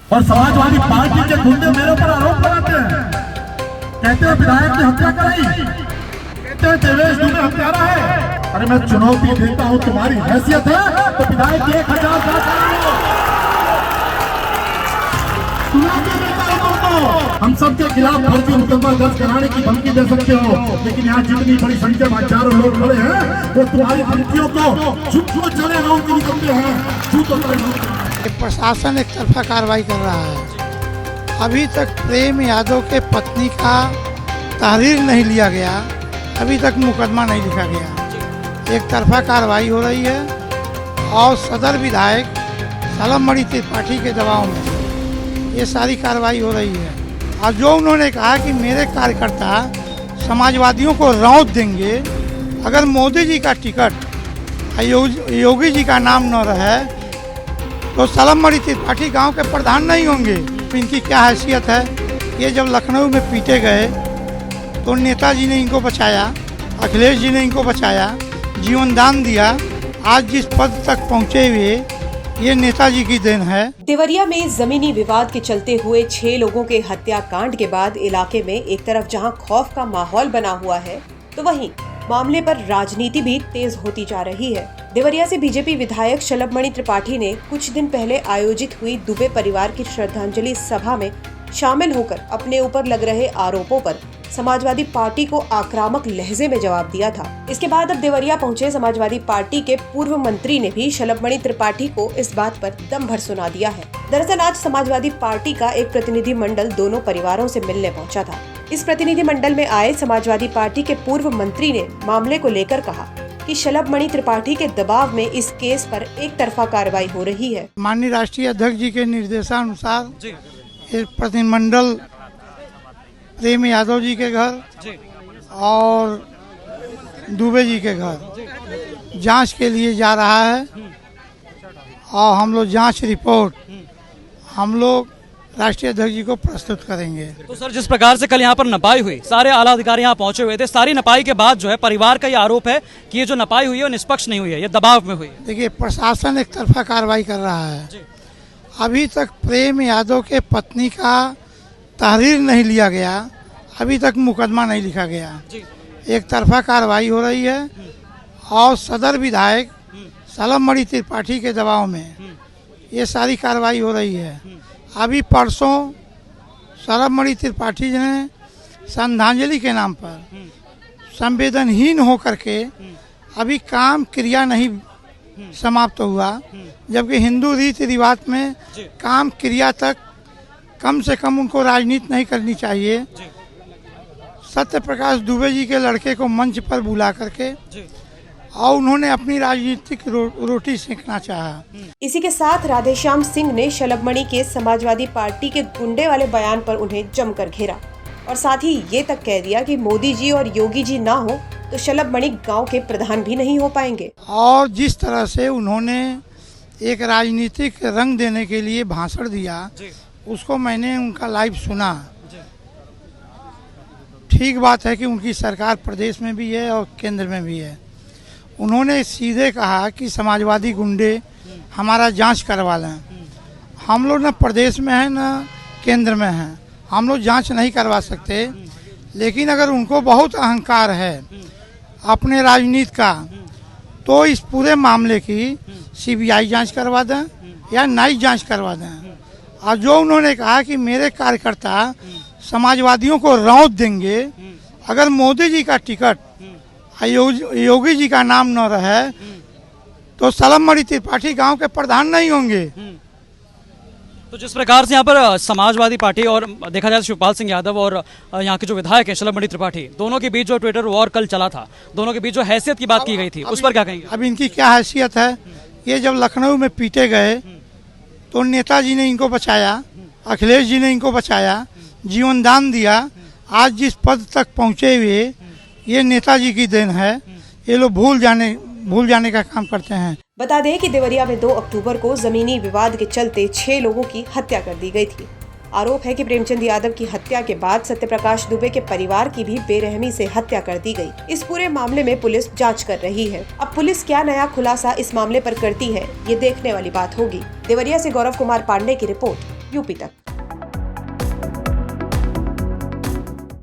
और समाजवादी पार्टी के गुंडे मेरे ऊपर आरोप लगाते हैं, कहते हैं विधायक की हत्या कराई, कहते हैं देवेश दुबे हत्यारा है। अरे मैं चुनौती देता हूं, तुम्हारी हैसियत है तो विधायक की 1000 हम सबके खिलाफ फर्जी मुकदमा दर्ज कराने की धमकी दे सकते हो, लेकिन यहाँ जितनी बड़ी संख्या में हजारों लोग खड़े हैं वो तुम्हारी धमकियों को झूठ चले गाँव के निकलते हैं। प्रशासन एक तरफा कार्रवाई कर रहा है। अभी तक प्रेम यादव के पत्नी का तहरीर नहीं लिया गया, अभी तक मुकदमा नहीं लिखा गया। एक तरफा कार्रवाई हो रही है और सदर विधायक सलममणि त्रिपाठी के दबाव में ये सारी कार्रवाई हो रही है। और जो उन्होंने कहा कि मेरे कार्यकर्ता समाजवादियों को रौंद देंगे अगर मोदी जी का टिकट योगी जी का नाम न रहे तो सलममणि त्रिपाठी गांव के प्रधान नहीं होंगे। इनकी क्या हैसियत है? ये जब लखनऊ में पीटे गए तो नेताजी ने इनको बचाया, अखिलेश जी ने इनको बचाया, जीवन दान दिया। आज जिस पद तक पहुँचे हुए ये नेताजी की देन है। देवरिया में जमीनी विवाद के चलते हुए 6 लोगों के हत्याकांड के बाद इलाके में एक तरफ जहां खौफ का माहौल बना हुआ है तो वहीं मामले पर राजनीति भी तेज होती जा रही है। देवरिया से बीजेपी विधायक सलममणि त्रिपाठी ने कुछ दिन पहले आयोजित हुई दुबे परिवार की श्रद्धांजलि सभा में शामिल होकर अपने ऊपर लग रहे आरोपों पर समाजवादी पार्टी को आक्रामक लहजे में जवाब दिया था। इसके बाद अब देवरिया पहुंचे समाजवादी पार्टी के पूर्व मंत्री ने भी सलममणि त्रिपाठी को इस बात पर दम भर सुना दिया है। दरअसल आज समाजवादी पार्टी का एक प्रतिनिधि मंडल दोनों परिवारों से मिलने पहुंचा था। इस प्रतिनिधि मंडल में आए समाजवादी पार्टी के पूर्व मंत्री ने मामले को लेकर कहा कि सलममणि त्रिपाठी के दबाव में इस केस पर एक तरफा कार्रवाई हो रही है। माननीय राष्ट्रीय अध्यक्ष जी के निर्देशानुसार एक प्रतिनिधिमंडल प्रेम यादव जी के घर और दुबे जी के घर जांच के लिए जा रहा है और हम लोग जांच रिपोर्ट हम लोग राष्ट्रीय अध्यक्ष जी को प्रस्तुत करेंगे। तो सर, जिस प्रकार से कल यहाँ पर नपाई हुई, सारे आला अधिकारी यहाँ पहुंचे हुए थे, सारी नपाई के बाद जो है परिवार का ये आरोप है कि ये जो नपाई हुई है वो निष्पक्ष नहीं हुई है, ये दबाव में हुई है। देखिए, प्रशासन एक तरफा कार्रवाई कर रहा है। अभी तक प्रेम यादव के पत्नी का तहरीर नहीं लिया गया, अभी तक मुकदमा नहीं लिखा गया। एक तरफा कार्रवाई हो रही है और सदर विधायक सलममणि त्रिपाठी के दबाव में ये सारी कार्रवाई हो रही है। अभी परसों सलममणि त्रिपाठी जी ने श्रद्धांजलि के नाम पर संवेदनहीन होकर के अभी काम क्रिया नहीं समाप्त हुआ, जबकि हिंदू रीति रिवाज में काम क्रिया तक कम से कम उनको राजनीति नहीं करनी चाहिए। सत्य प्रकाश दुबे जी के लड़के को मंच पर बुला करके और उन्होंने अपनी राजनीतिक रोटी सेकना चाहा। इसी के साथ राधेश्याम सिंह ने सलममणि के समाजवादी पार्टी के गुंडे वाले बयान पर उन्हें जमकर घेरा और साथ ही ये तक कह दिया कि मोदी जी और योगी जी ना हो तो सलममणि गांव के प्रधान भी नहीं हो पाएंगे। और जिस तरह से उन्होंने एक राजनीतिक रंग देने के लिए भाषण दिया, उसको मैंने उनका लाइव सुना। ठीक बात है कि उनकी सरकार प्रदेश में भी है और केंद्र में भी है। उन्होंने सीधे कहा कि समाजवादी गुंडे हमारा जांच करवा लें। हम लोग न प्रदेश में हैं न केंद्र में हैं, हम लोग जांच नहीं करवा सकते। लेकिन अगर उनको बहुत अहंकार है अपने राजनीति का तो इस पूरे मामले की सीबीआई जांच करवा दें या न्यायिक जांच करवा दें। और जो उन्होंने कहा कि मेरे कार्यकर्ता समाजवादियों को रौंद देंगे अगर मोदी जी का टिकट योगी जी का नाम न रहे तो सलममणि त्रिपाठी गांव के प्रधान नहीं होंगे। तो जिस प्रकार से यहाँ पर समाजवादी पार्टी और देखा जाए शिवपाल सिंह यादव और यहाँ के जो विधायक है सलममणि त्रिपाठी, दोनों के बीच जो ट्विटर वॉर कल चला था, दोनों के बीच जो हैसियत की बात की गई थी, उस पर क्या कहेंगे? अब इनकी क्या हैसियत है? ये जब लखनऊ में पीटे गए तो नेताजी ने इनको बचाया, अखिलेश जी ने इनको बचाया, जीवन दान दिया। आज जिस पद तक पहुँचे हुए ये नेताजी की देन है। ये लोग भूल जाने का काम करते हैं। बता दें कि देवरिया में 2 अक्टूबर को जमीनी विवाद के चलते 6 लोगों की हत्या कर दी गई थी। आरोप है कि प्रेमचंद यादव की हत्या के बाद सत्यप्रकाश दुबे के परिवार की भी बेरहमी से हत्या कर दी गई। इस पूरे मामले में पुलिस जांच कर रही है। अब पुलिस क्या नया खुलासा इस मामले पर करती है, ये देखने वाली बात होगी। देवरिया से गौरव कुमार पांडे की रिपोर्ट, यूपी तक।